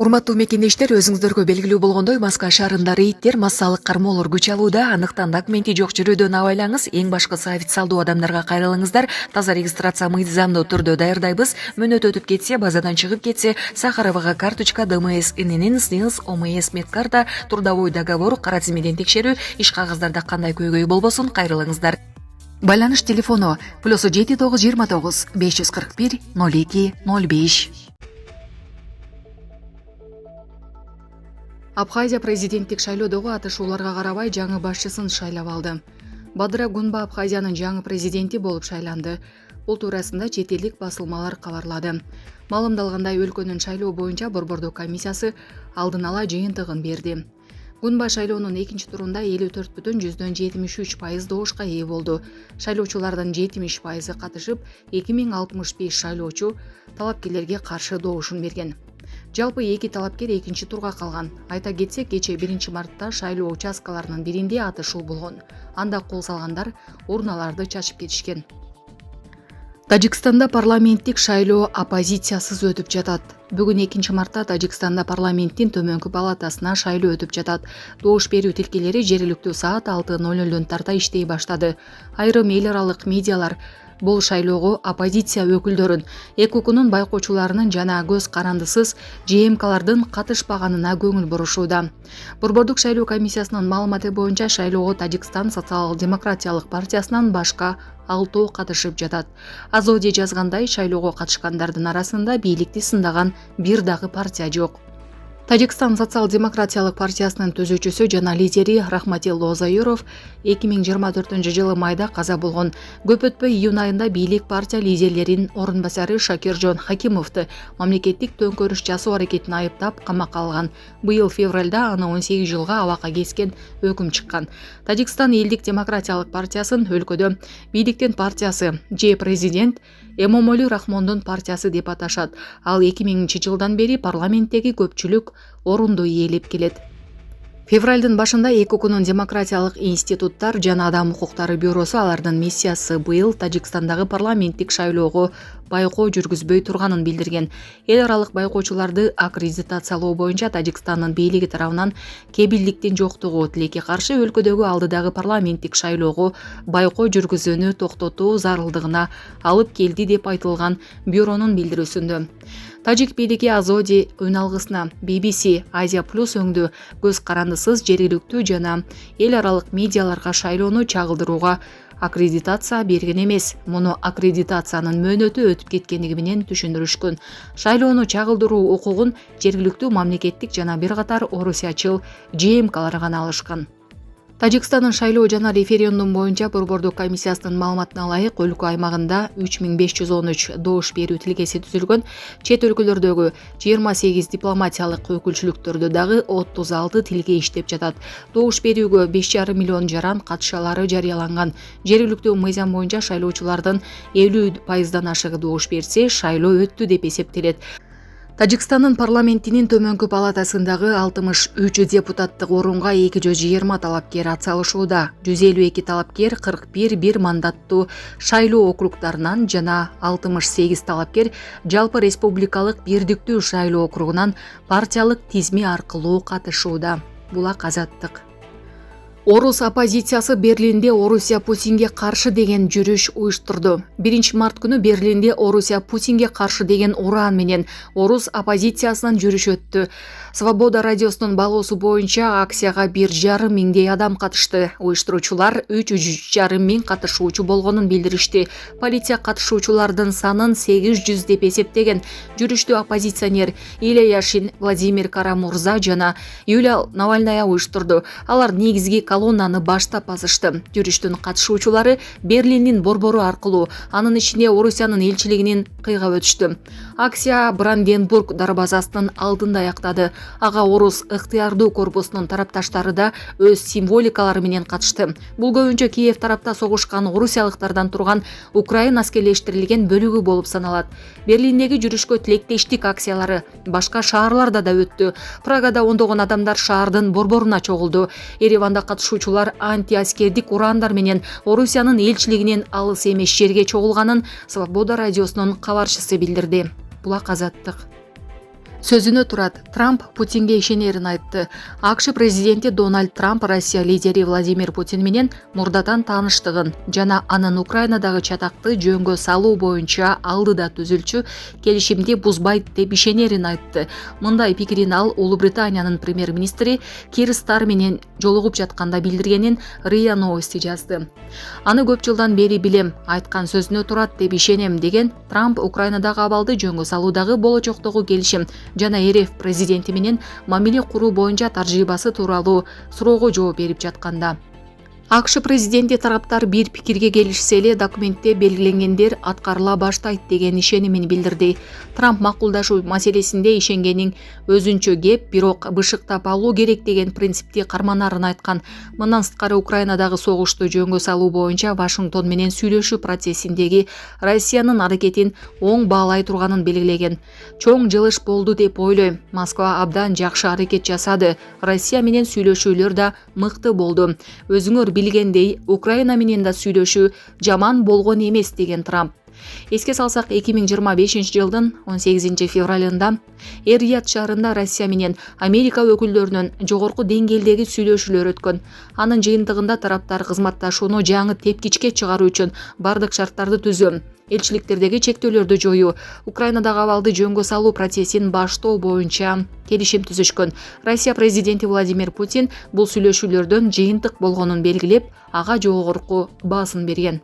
Урматтуу мекендештер, өзүңүздөргө белгилүү болгондой, Москва шаарында рейдтер, массалык кармоолор күч алууда. Андыктан документи жок жүрүүдөн абайлаңыз. Эң башкысы официалдуу адамдарга кайрылыңыздар. Таза регистрация мыйзамдуу түрдө даярдайбыз. Мөөнөт өтүп кетсе, базадан чыгып кетсе, Сахаровага карточка, ДМС, ИНН, СНИЛС, ОМС, медкарта, трудовой договор, кара тизмеден текшерүү, иш кагаздарда кандай көйгөй болбосун, кайрылыңыздар. Байланыш телефону +7 929 541 02 05. Абхазия президенттик шайлоодогу атышууларга карабай жаңы башчысын шайлап алды. Бадыра Гунба Абхазиянын жаңы президенти болуп шайланды. Бул туурасында чет элдик басылмалар кабарлады. Маалымдалгандай, өлкөнүн шайлоо боюнча борбордук комиссиясы алдын ала жыйынтыгын берди. Гунба шайлоонун экинчи турунда 54,73% добушка ээ болду. Шайлоочулардын 70% катышып, 2065 шайлоочу талапкерлерге каршы добушун берген. Жалпы 2 талапкер экинчи турга калган. Айта кетсек, кече 1 мартта шайлоо участкаларынын биринде атышуу болгон. Анда кол салгандар урналарды чачып кетишкен. Тажикстанда парламенттик шайлоо оппозициясыз өтүп жатат. Бүгүн 2 мартта Тажикстанда парламенттин төмөнкү палатасына шайлоо өтүп жатат. Добуш берүү тилкелери жергиликтүү саат 6:00 тарта иштей баштады. Айрым эл аралык медиалар бул шайлоого оппозиция өкүлдөрүн, ЭКУКнун байкоочуларынын жана көз карандысыз ЖМКлардын катышпаганына көңүл бурушууда. Борбордук шайлоо комиссиясынын маалыматы боюнча шайлоого Тажикстан социал-демократиялык партиясынан башка 6 катышып жатат. Азоди жазгандай, шайлоого катышкандардын арасында бийликти сындаган бир дагы партия жок. Тажикстан социал-демократиялык партиясынын түзүүчүсү жана лидери Рахматилла Озайыров 2024 майда каза болгон. Көп өтпөй июнь айында бийлик партия лидерлеринин орун басары Шакиржон Хакимовду мамлекеттик төңкөрүш жасоо аракетин айыптап камакка алган. Быйыл февралда аны 18 жылга абакка кескен өкүм чыккан. Тажикстан элдик демократиялык партиясын өлкөдө бийликтин партиясы же президент Эмомали Рахмондун партиясы деп аташат. Ал 2000 жылдан бери парламенттеги көпчүлүк орунду ээлеп келет. Февралдын башында ЭКУКнун демократиялык институттар жана адам укуктары бюросу алардын миссиясы быйыл Тажикстандагы парламенттик шайлоого байкоо жүргүзбөй турганын билдирген. Эл аралык байкоочуларды аккредитациялоо боюнча Тажикстандын бийлиги тарабынан кепилдиктин жоктугу тилекке каршы өлкөдөгү алдыдагы парламенттик шайлоого байкоо жүргүзүүнү токтотуу зарылдыгына алып келди деп айтылган бюронун билдирүүсүндө. Тажик бийлиги Азоди үн алгысына BBC, Азия Плюс өңдүү көз карандысыз жергиликтүү жана эл аралык медиаларга шайлоону чагылдырууга аккредитация берген эмес. Муну аккредитациянын мөөнөтү өтүп кеткендиги менен түшүндүрүшкөн. Шайлоону чагылдыруу укугун жергиликтүү мамлекеттик жана бир катар орусиячыл ЖМКлар гана алышкан. Тажикстандын шайлоо жана референдум боюнча борбордук комиссиясынын маалыматына ылайык, өлкө аймагында 3513 добуш берүү тилкеси түзүлгөн. Чет өлкөлөрдөгү 28 дипломатиялык өкүлчүлүктөрдө дагы 36 тилке иштеп жатат. Добуш берүүгө 5,5 миллион жаран катышалары жарыяланган. Жергиликтүү мыйзам боюнча шайлоочулардын 50%дан ашыгы добуш берсе, шайлоо өттү деп эсептелет. Тажикстандын парламентинин төмөнкү палатасындагы 63 депутаттык орунга 220 талапкер атсалышууда. 152 талапкер 41 мандаттуу шайлоо округдарынан жана 68 талапкер жалпы республикалык бирдиктүү шайлоо округунан партиялык тизме аркылуу катышууда. Булак Азаттык. Орус оппозициясы Берлинде Орусия Путинге каршы деген жүрүш уюштурду. 1 март күнү Берлинде Орусия Путинге каршы деген ураан менен орус оппозициясынын жүрүшү өттү. Свобода радиосунун балоосу боюнча акцияга 1,5 миңдей адам катышты. Уюштуруучулар 3,5 миң катышуучу болгонун билдиришти. Полиция катышуучулардын санын 800 деп эсептеген. Жүрүштү оппозиционер Илья Яшин, Владимир Карамурза жана Юлия Навальная уюштурду. Алар негизги колоннаны баштап басышты. Жүрүштүн катышуучулары Берлиндин борбору аркылуу, анын ичинде Орусиянын элчилигинин кыйгап өтүштү. Акция Бранденбург дарбазасынын алдында аяктады. Ага орус ыктыярдуу корпусунун тарапташтары да өз символикалары менен катышты. Бул көбүнчө Киев тарапта согушкан орусиялыктардан турган Украина аскерлештирилген бөлүгү болуп саналат. Берлиндеги жүрүшкө тилектештик акциялары башка шаарларда да өттү. Прагада ондогон адамдар шаардын борборуна чогулду. Ереванда катышуучулар анти-аскердик ураандар менен Орусиянын элчилигинин алыс эмес жерге чогулганын Свобода радиосунун кабарчысы билдирди. Булак Азаттык. Сөзүнө турат, Трамп Путинге ишенерин айтты. АКШ президенти Дональд Трамп Россия лидери Владимир Путин менен мурдатан тааныштыгын жана анын Украинадагы чатакты жөнгө салуу боюнча алдыда түзүлчү келишимди бузбайт деп ишенерин айтты. Мындай пикирин ал Улуу Британиянын премьер-министри Кир Стар менен жолугуп жатканда билдиргенин РИА Новости жазды. Аны көп жылдан бери билем, айткан сөзүнө турат деп ишенем деген Трамп Украинадагы абалды жөнгө салуудагы болочоктогу келишим жана РФ президенти менен мамиле куруу боюнча таржыйбасы тууралуу суроого жооп берип жатканда. АКШ президенти тараптар бир пикирге келишсе эле документте белгиленгендер аткарыла баштайт деген ишенимин билдирди. Трамп макулдашуу маселесинде ишенгенин өзүнчө кеп, бирок бышыктап алуу керек деген принципти карманарын айткан. Мындан сырткары Украинадагы согушту жөнгө салуу боюнча Вашингтон менен сүйлөшүү процессиндеги Россиянын аракетин оң баалай турганын белгилеген. Чоң жылыш болду деп ойлойм. Москва абдан жакшы аракет жасады. Россия менен сүйлөшүүлөр да мыкты болду. Өзүңөр билгендей, Украина менен да сүйлөшүү жаман болгон эмес деген Трамп. Эске салсак, 2025 жылдын 18 февралында Эр-Рияд шаарында Россия менен Америка өкүлдөрүнүн жогорку деңгээлдеги сүйлөшүүлөр өткөн. Анын жыйынтыгында тараптар кызматташууну жаңы тепкичке чыгаруу үчүн бардык шарттарды түзүү, элчиликтердеги чектөөлөрдү жоюу, Украинадагы абалды жөнгө салуу процессин баштоо боюнча келишим түзүшкөн. Россия президенти Владимир Путин бул сүйлөшүүлөрдөн жыйынтык болгонун белгилеп, ага жогорку баасын берген.